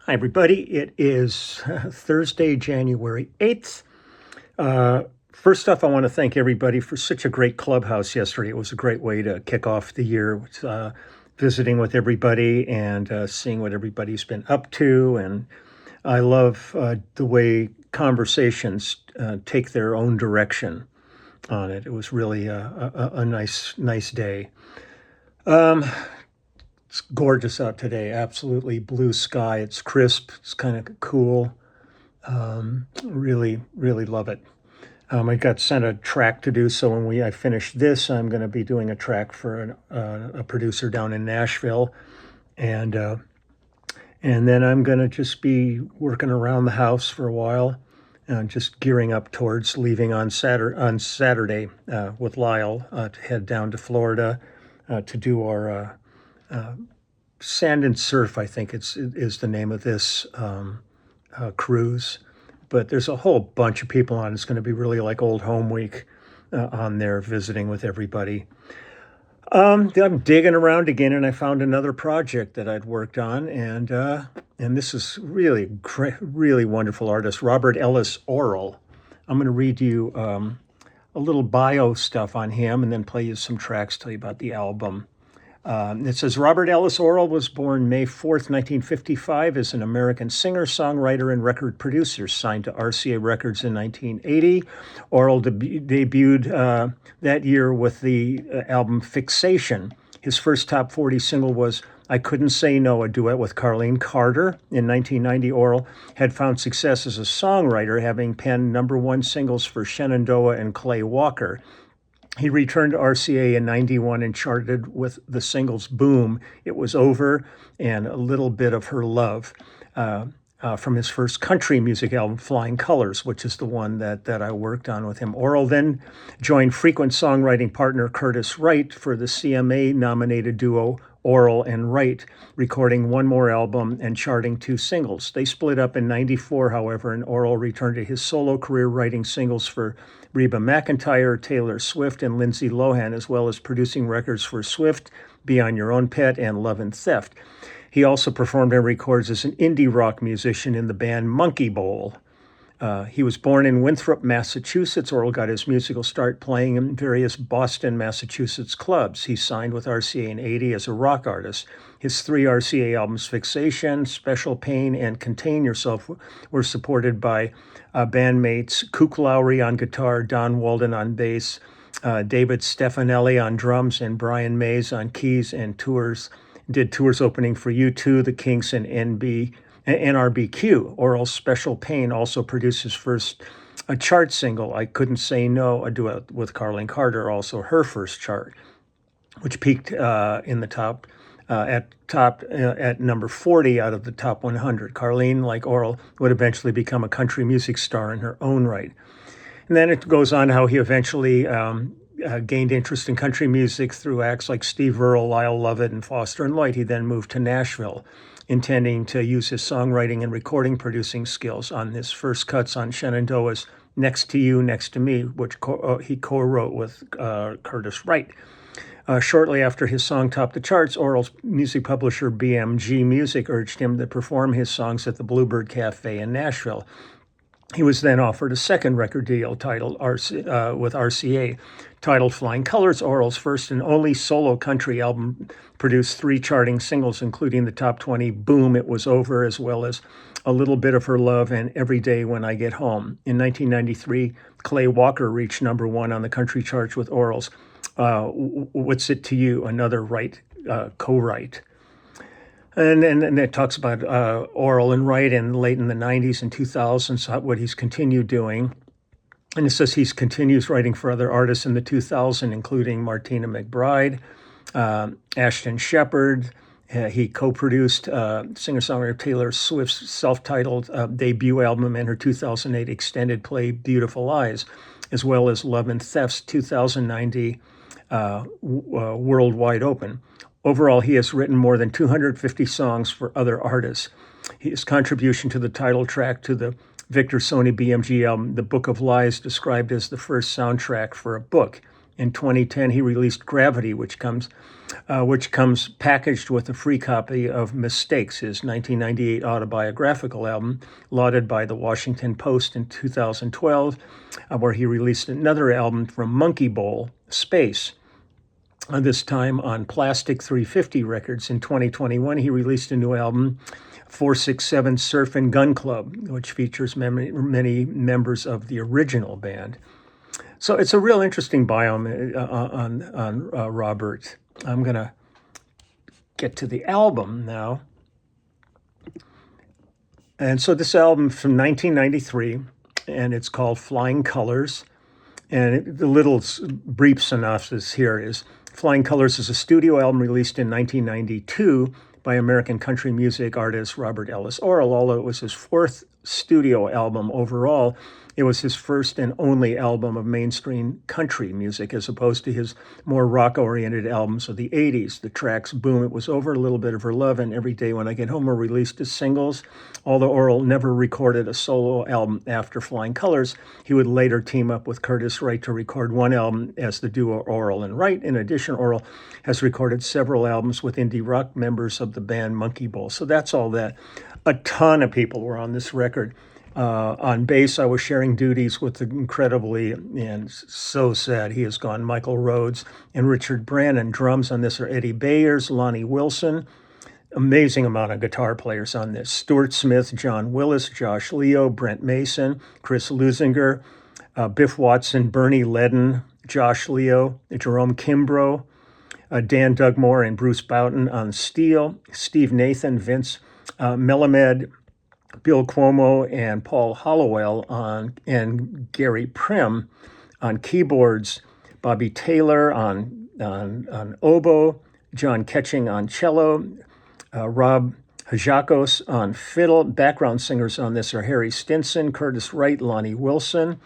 Hi, everybody. It is Thursday, January 8th. First off, I want to thank everybody for such a great clubhouse yesterday. It was a great way to kick off the year, visiting with everybody and seeing what everybody's been up to. And I love the way conversations take their own direction on it. It was really a nice day. It's gorgeous out today. Absolutely blue sky. It's crisp. It's kind of cool. Really love it. I got sent a track to do, so when I finish this, I'm going to be doing a track for a producer down in Nashville, and uh, and then I'm going to just be working around the house for a while, and just gearing up towards leaving on Saturday with Lyle to head down to Florida to do our Sand and Surf. I think is the name of this cruise. But there's a whole bunch of people on. It's going to be really like old home week on there, visiting with everybody. I'm digging around again, and I found another project that I'd worked on, and this is really great, really wonderful artist, Robert Ellis Oral. I'm going to read you a little bio stuff on him, and then play you some tracks, tell you about the album. It says Robert Ellis Oral was born May 4th, 1955, is an American singer, songwriter, and record producer, signed to RCA Records in 1980. Oral debuted that year with the album Fixation. His first top 40 single was I Couldn't Say No, a duet with Carlene Carter. In 1990, Oral had found success as a songwriter, having penned #1 singles for Shenandoah and Clay Walker. He returned to RCA in 91 and charted with the singles Boom, It Was Over, and A Little Bit of Her Love from his first country music album, Flying Colors, which is the one that I worked on with him. Oral then joined frequent songwriting partner Curtis Wright for the CMA-nominated duo Orrall and Wright, recording one more album and charting 2 singles. They split up in 94, however, and Orrall returned to his solo career writing singles for Reba McEntire, Taylor Swift, and Lindsay Lohan, as well as producing records for Swift, Be On Your Own Pet, and Love and Theft. He also performed and records as an indie rock musician in the band Monkey Bowl. He was born in Winthrop, Massachusetts. Oral got his musical start playing in various Boston, Massachusetts clubs. He signed with RCA in 80 as a rock artist. His 3 RCA albums, Fixation, Special Pain, and Contain Yourself, were supported by bandmates Kook Lowry on guitar, Don Walden on bass, David Stefanelli on drums, and Brian Mays on keys, and did tours opening for U2, The Kinks, and NRBQ. Oral's Special Pain also produced his first chart single, I Couldn't Say No, a duet with Carlene Carter, also her first chart, which peaked in the top at number 40 out of the top 100. Carlene, like Orrall, would eventually become a country music star in her own right. And then it goes on how he eventually gained interest in country music through acts like Steve Earle, Lyle Lovett, and Foster and Lloyd. He then moved to Nashville, intending to use his songwriting and recording producing skills on his first cuts on Shenandoah's Next to You, Next to Me, which he co-wrote with Curtis Wright. Shortly after his song topped the charts, Orrall's music publisher BMG Music urged him to perform his songs at the Bluebird Cafe in Nashville. He was then offered a second record deal titled with RCA, titled Flying Colors. Orrall's first and only solo country album produced 3 charting singles, including the top 20 Boom, It Was Over, as well as A Little Bit of Her Love and Every Day When I Get Home. In 1993, Clay Walker reached #1 on the country charts with Orrall's What's It to You, another co-write. And it talks about Orrall and Wright in late in the 90s and 2000s, what he's continued doing. And it says he continues writing for other artists in the 2000s, including Martina McBride, Ashton Shepard. He co-produced singer-songwriter Taylor Swift's self-titled debut album and her 2008 extended play Beautiful Eyes, as well as Love and Theft's 2090 World Wide Open. Overall, he has written more than 250 songs for other artists. His contribution to the title track to the Victor Sony BMG album, The Book of Lies, described as the first soundtrack for a book. In 2010, he released Gravity, which comes packaged with a free copy of Mistakes, his 1998 autobiographical album, lauded by the Washington Post in 2012, where he released another album from Monkey Bowl, Space. This time on Plastic 350 Records. In 2021, he released a new album, 467 Surf and Gun Club, which features many members of the original band. So it's a real interesting bio on Robert. I'm going to get to the album now. And so this album from 1993, and it's called Flying Colors. And the little brief synopsis here is Flying Colors is a studio album released in 1992 by American country music artist Robert Ellis Oral. Although it was his fourth studio album overall, it was his first and only album of mainstream country music, as opposed to his more rock-oriented albums of the 80s. The tracks Boom, It Was Over, A Little Bit of Her Love, and Every Day When I Get Home were released as singles. Although Orrall never recorded a solo album after Flying Colors, he would later team up with Curtis Wright to record one album as the duo Orrall and Wright. In addition, Orrall has recorded several albums with indie rock members of the band Monkey Bowl. So that's all that. A ton of people were on this record. On bass, I was sharing duties with the incredibly, and so sad he is gone, Michael Rhodes and Richard Brannon. Drums on this are Eddie Bayers, Lonnie Wilson. Amazing amount of guitar players on this. Stuart Smith, John Willis, Josh Leo, Brent Mason, Chris Lusinger, Biff Watson, Bernie Ledden, Josh Leo, Jerome Kimbrough, Dan Dugmore and Bruce Boughton on steel, Steve Nathan, Vince Melamed, Bill Cuomo and Paul Hollowell and Gary Prim on keyboards, Bobby Taylor on oboe, John Ketching on cello, Rob Hajakos on fiddle. Background singers on this are Harry Stinson, Curtis Wright, Lonnie Wilson,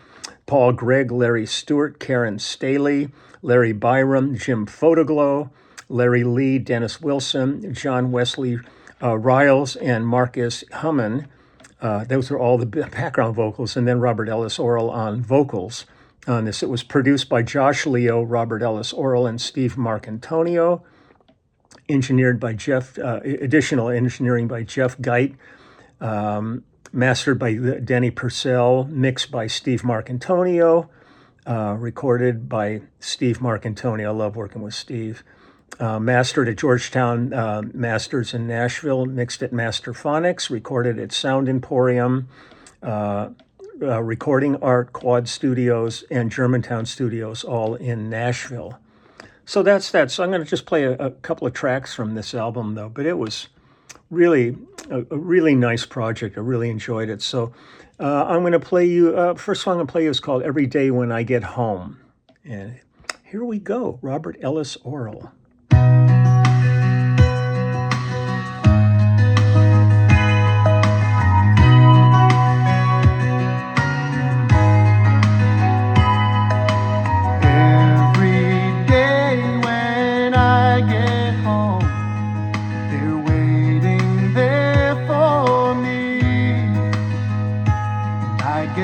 Paul Gregg, Larry Stewart, Karen Staley, Larry Byram, Jim Photoglow, Larry Lee, Dennis Wilson, John Wesley Riles, and Marcus Humman. Those are all the background vocals, and then Robert Ellis Oral on vocals on this. It was produced by Josh Leo, Robert Ellis Oral, and Steve Marcantonio. Engineered by additional engineering by Jeff Geit. Mastered by Denny Purcell. Mixed by Steve Marcantonio. Recorded by Steve Marcantonio. I love working with Steve. Mastered at Georgetown Masters in Nashville, mixed at Masterphonics, recorded at Sound Emporium, Recording Art, Quad Studios, and Germantown Studios, all in Nashville. So that's that. So I'm going to just play a couple of tracks from this album, though. But it was really a really nice project. I really enjoyed it. So I'm going to play you, first song I'm going to play you is called Every Day When I Get Home. And here we go, Robert Ellis Oral.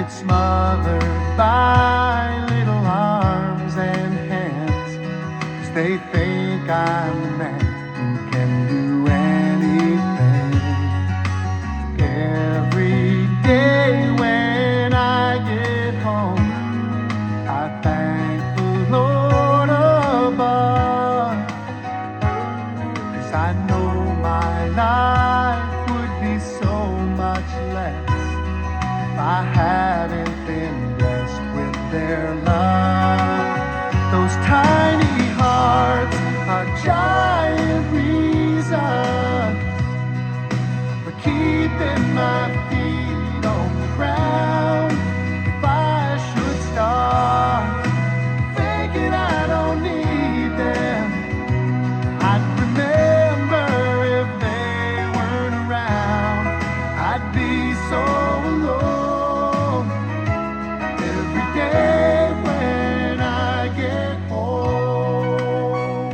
Smothered by little arms and hands, 'cause they think I'm the man who can do anything. Every day when I get home, I thank the Lord above, 'cause I know my life would be so much less if I hadn't been blessed with their love. Those tiny hearts are giant reasons for keeping my feet on the ground. If I should start thinking I don't need them, I'd remember if they weren't around, I'd be so alone. When I get home,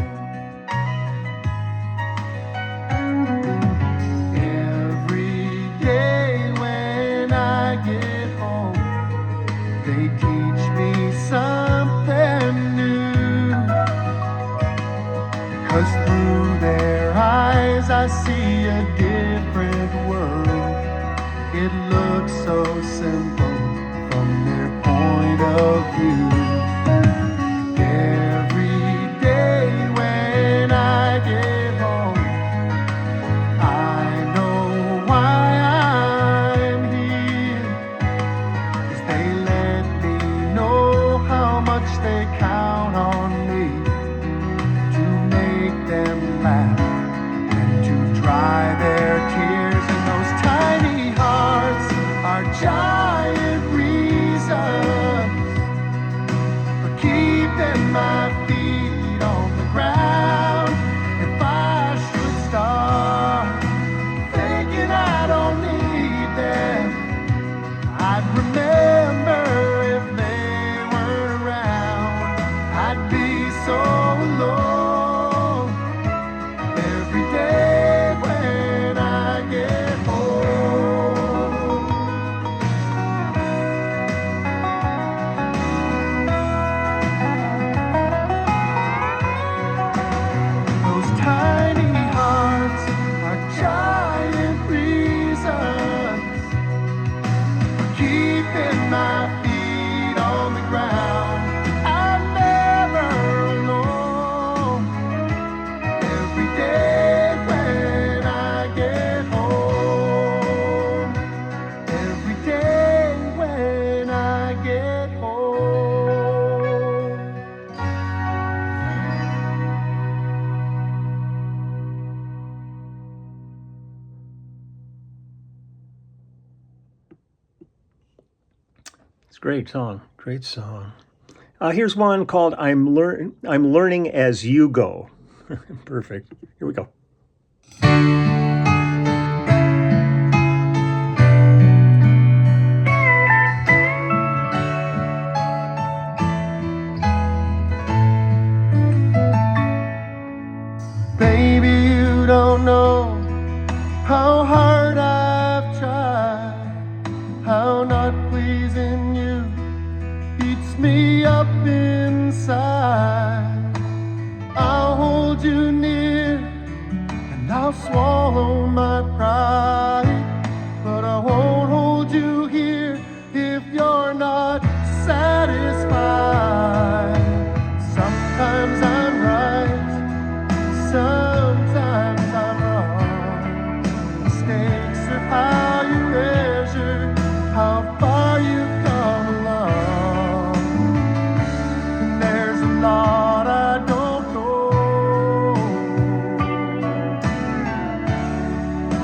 every day when I get home, they teach me something new. It's a great song. Great song. Here's one called I'm Learning as You Go. Perfect. Here we go. Baby, you don't know how hard I've tried, how not pleasing you eats me up inside. I'll hold you near and I'll swallow my pride, but I won't hold you here if you're not satisfied. Sometimes I'm right, sometimes I'm wrong. Mistakes are how you measure how far you've come along. And there's a lot I don't know,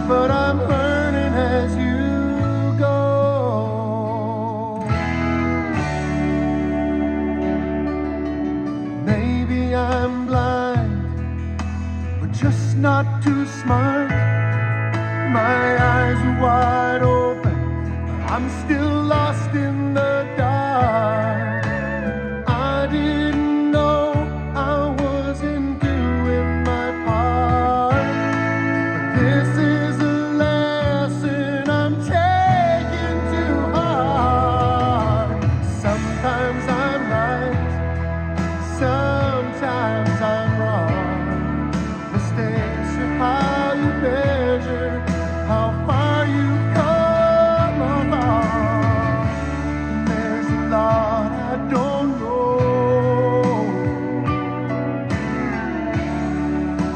but I'm learning as you go. Maybe I'm blind, but just not too smart. My eyes are wide open, but I'm still lost in the dark. I didn't know I wasn't doing my part, but this is a lesson I'm taking to heart. Sometimes I'm right, sometimes I'm wrong. Mistakes are how you measure how far you've come along. And there's a lot I don't know,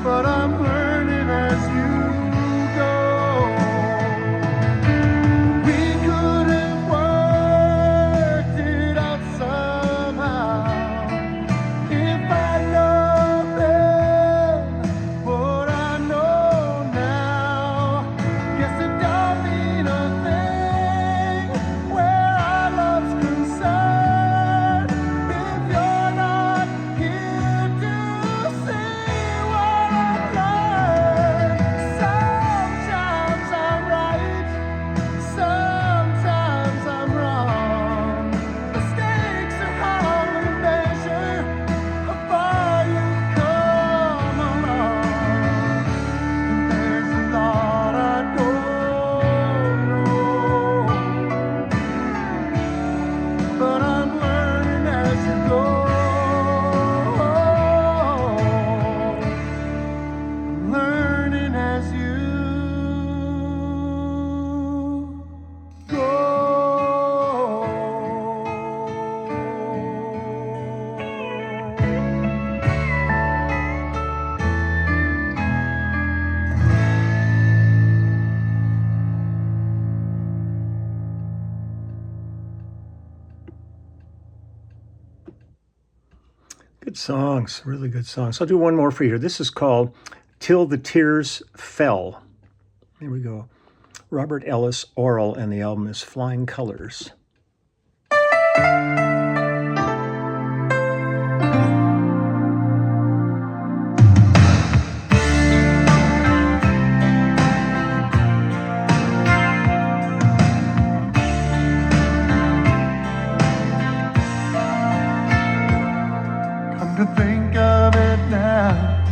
but I'm learning as you go. We could have worked it out somehow if I'd known then what I know now. Guess it don't mean a thing where our love's concerned if you're not here to see what I've learned. Sometimes I'm right, sometimes I'm wrong. Mistakes are how you measure how far you've come along. And there's a lot I don't know, but I'm learning as you go. I'm learning as you go. Good songs, really good songs. I'll do one more for you. This is called Till the Tears Fell. Here we go. Robert Ellis Oral, and the album is Flying Colors. Come to think of it now,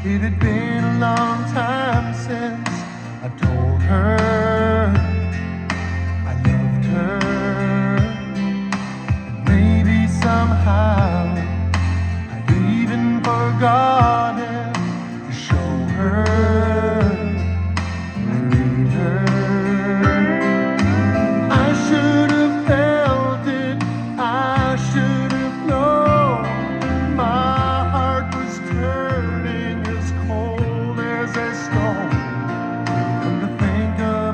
it had been a long time since I told her I loved her. And maybe somehow I'd even forgotten to show her, read her. I should have felt it, I should have known. My heart was turning as cold as a stone. Come to think of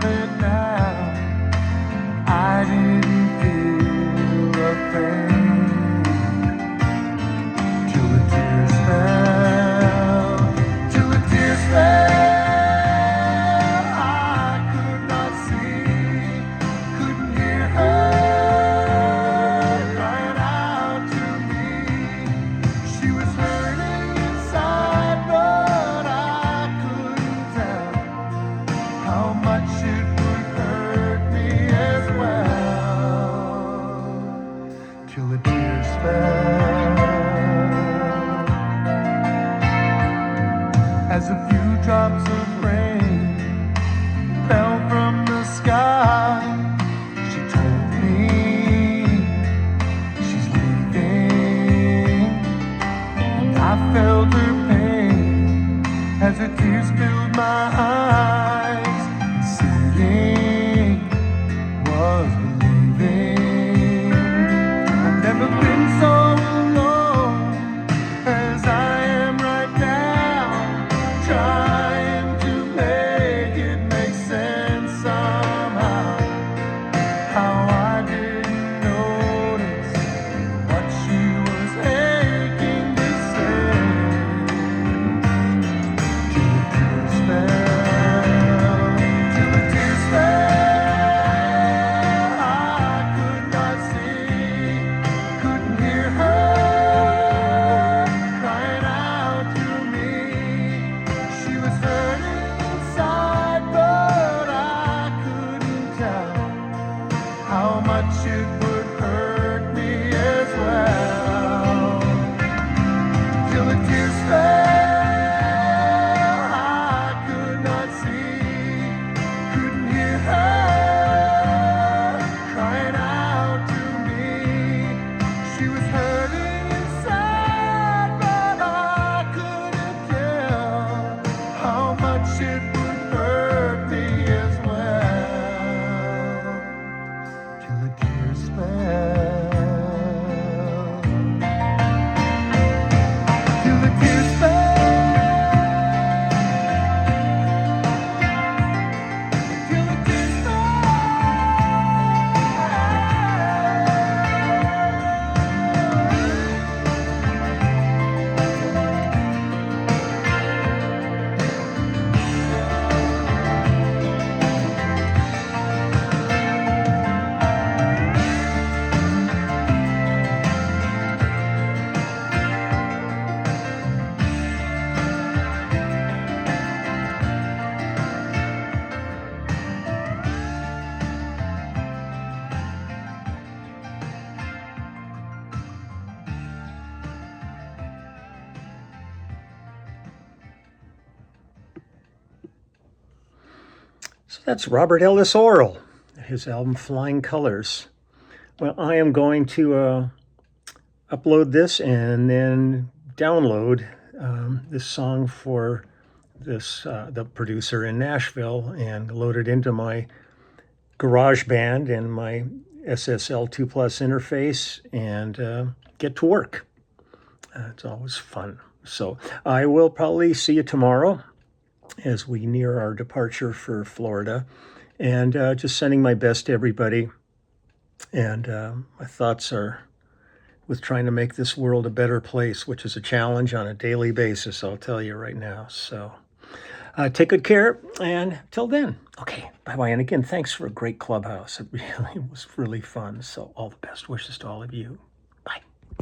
That's Robert Ellis Oral, his album Flying Colors. Well, I am going to upload this and then download this song for the producer in Nashville and load it into my GarageBand and my SSL 2 Plus interface and get to work. It's always fun. So I will probably see you tomorrow as we near our departure for Florida, and just sending my best to everybody. And my thoughts are with trying to make this world a better place, which is a challenge on a daily basis, I'll tell you right now. So take good care, and till then, okay, bye-bye. And again, thanks for a great clubhouse. It really was really fun. So all the best wishes to all of you.